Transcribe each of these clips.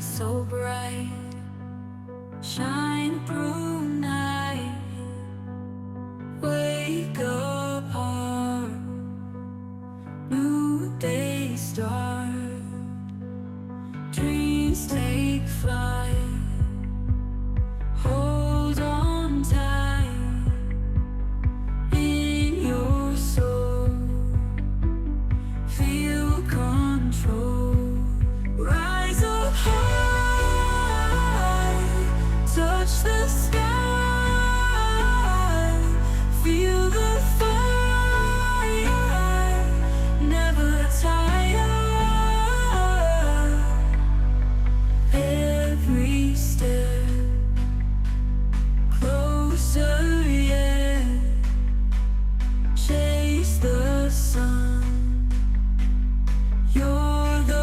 so bright, shine through night. Wake up, heart, new day start. Dreams take flight. Hold on tight in your soul. Feel control. Rise up high, touch the sky. Feel the fire, never tire. Every step closer, yeah. Chase the sun. You're the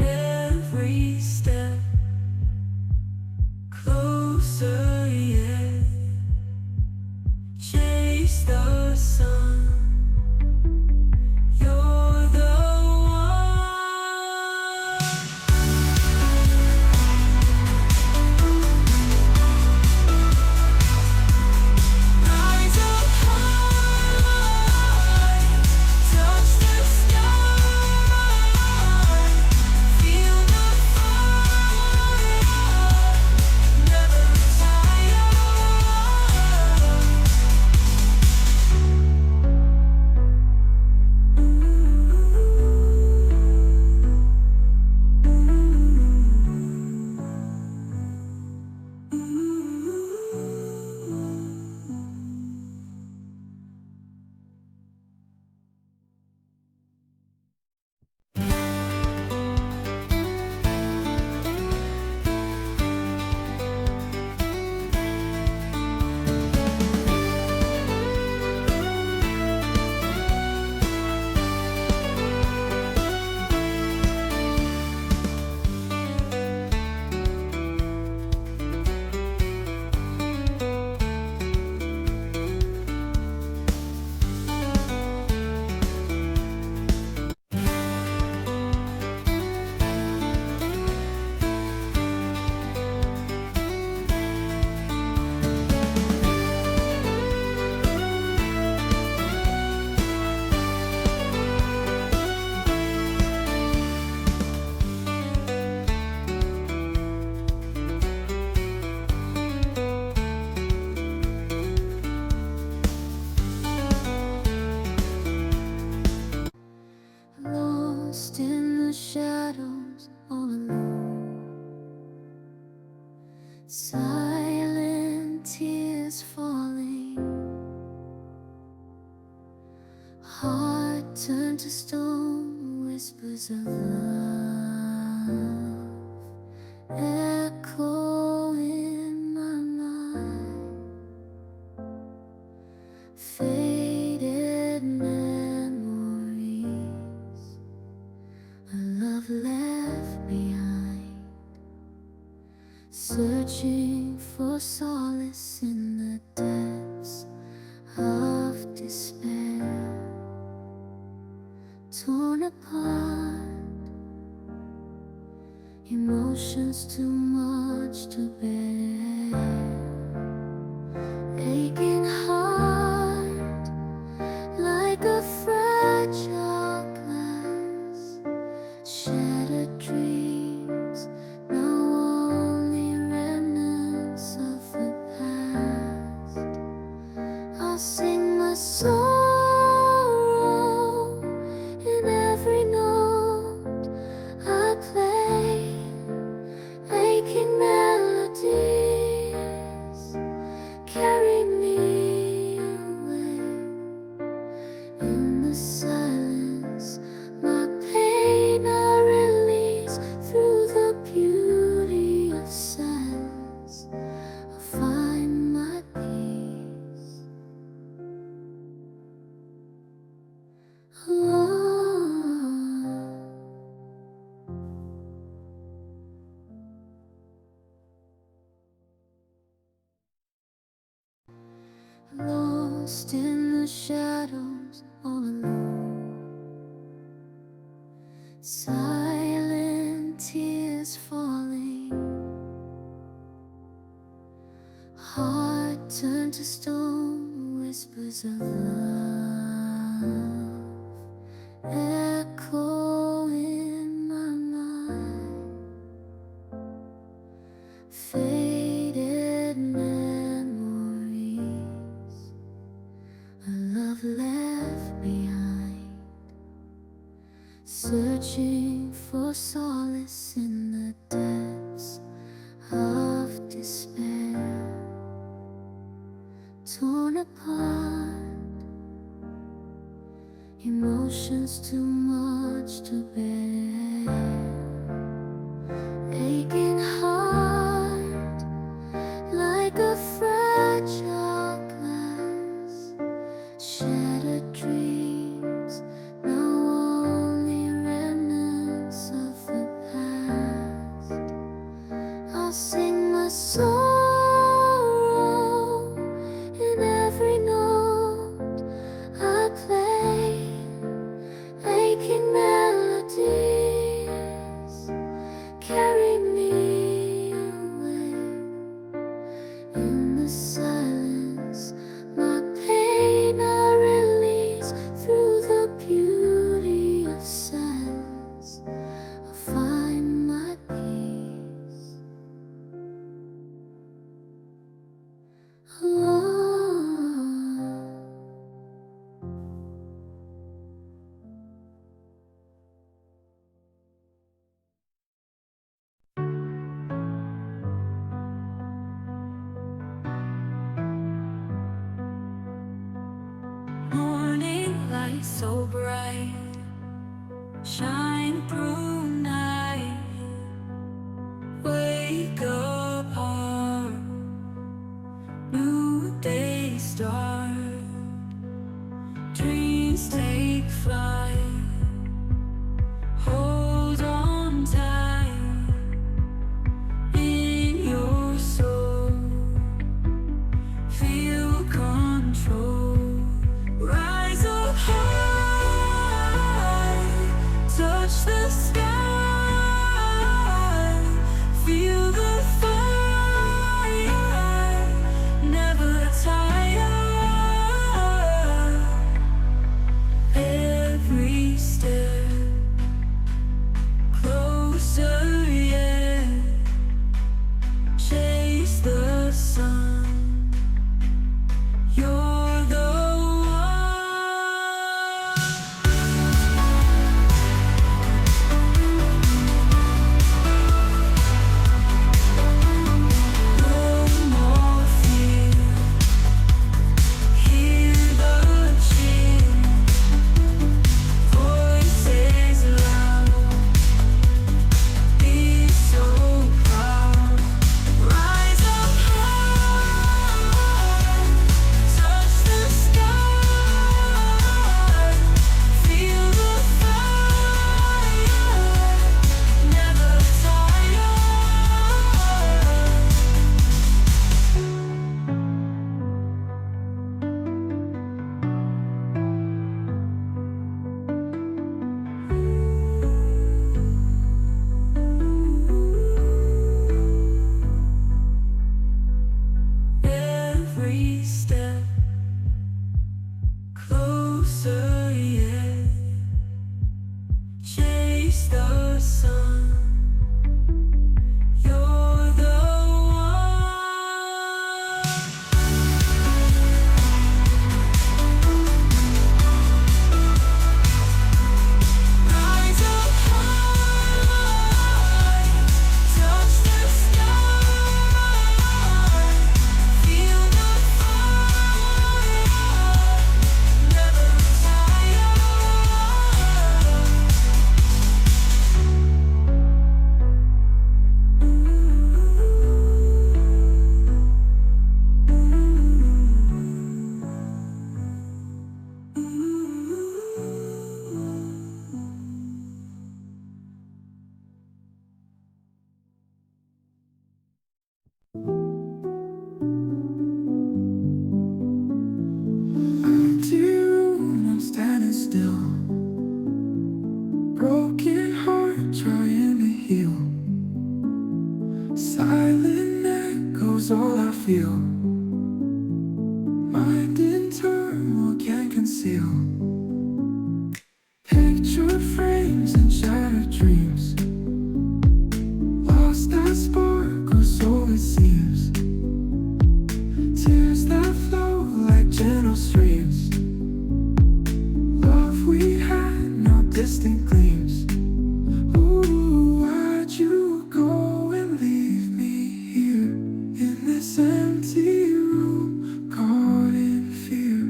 every step closer, yeah. Chase the sun. You're the one. Rise up high, touch the sky. Feel the fire, never tire. Lost in the shadows, all alone. Silent tears falling. Heart turned to stone, whispers of love echo in my mind. Faded memories, a love left behind, searching for solace in the depths of despair. Torn apart, emotions too much to bear. Aching heart, like a fragile glass. Shattered dreams, now only remnants of the shadows all alone. Silent tears falling, heart turned to stone, whispers of love echo in my mind. Faded memories, a love left behind, searching for solace in the depths of despair. Torn apart, emotions too much to bear. Aching heart, like a fragile glass. Shattered dreams, now only remnants of the past. I'll sing my sorrow in every note I play. Aching melodies carry me away. In the silence, my pain I release. Through the beauty of silence, I find my peace. Morning light so bright, shine through night. Wake up, heart, new day start. Dreams take flight, hold on tight. In your soul, feel control. Rise up high, touch the sky, feel the fire, never tire. Every step closer, yeah. Chase the sun, you're the every step closer, yeah. Chase the sun, you're the rise up high, touch the sky, feel the fire, never tire. broken heart trying to heal. Silent echoes all I feel. Mind in turmoil can't conceal. Picture frames and shattered dreams. Lost that spark, or so it seems. Tears that flow like gentle streams. Love we had, now distant gleams. Ooh, why'd you go and leave me here in this empty room, caught in fear?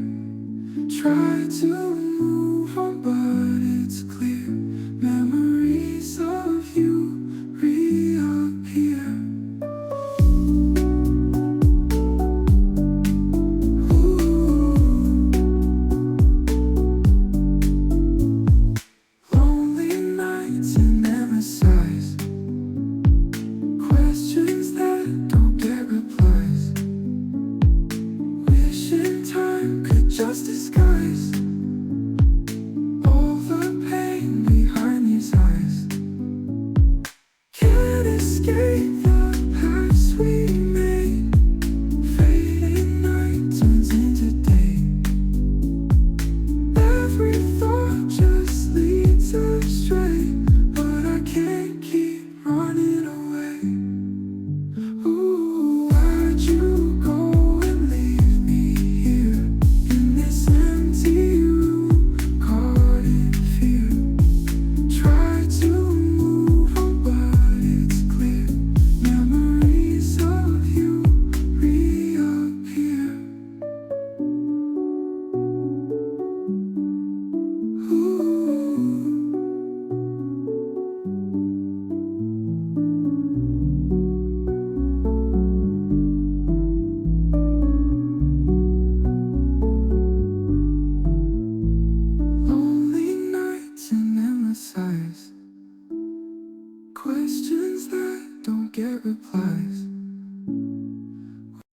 Try to move on, but it's clear. Memories of you reappear. Lonely nights and endless sighs. Questions that don't get replies. Wishing time could just disguise all the pain behind these eyes. Can't escape the past we made. Fading night turns into day. Every thought just leads astray, but I can't keep running away. Ooh, why'd you go and leave me here in this empty room, caught in fear? Try to move on, but it's clear. Memories of you reappear. Lonely nights and endless sighs. Questions that don't get replies.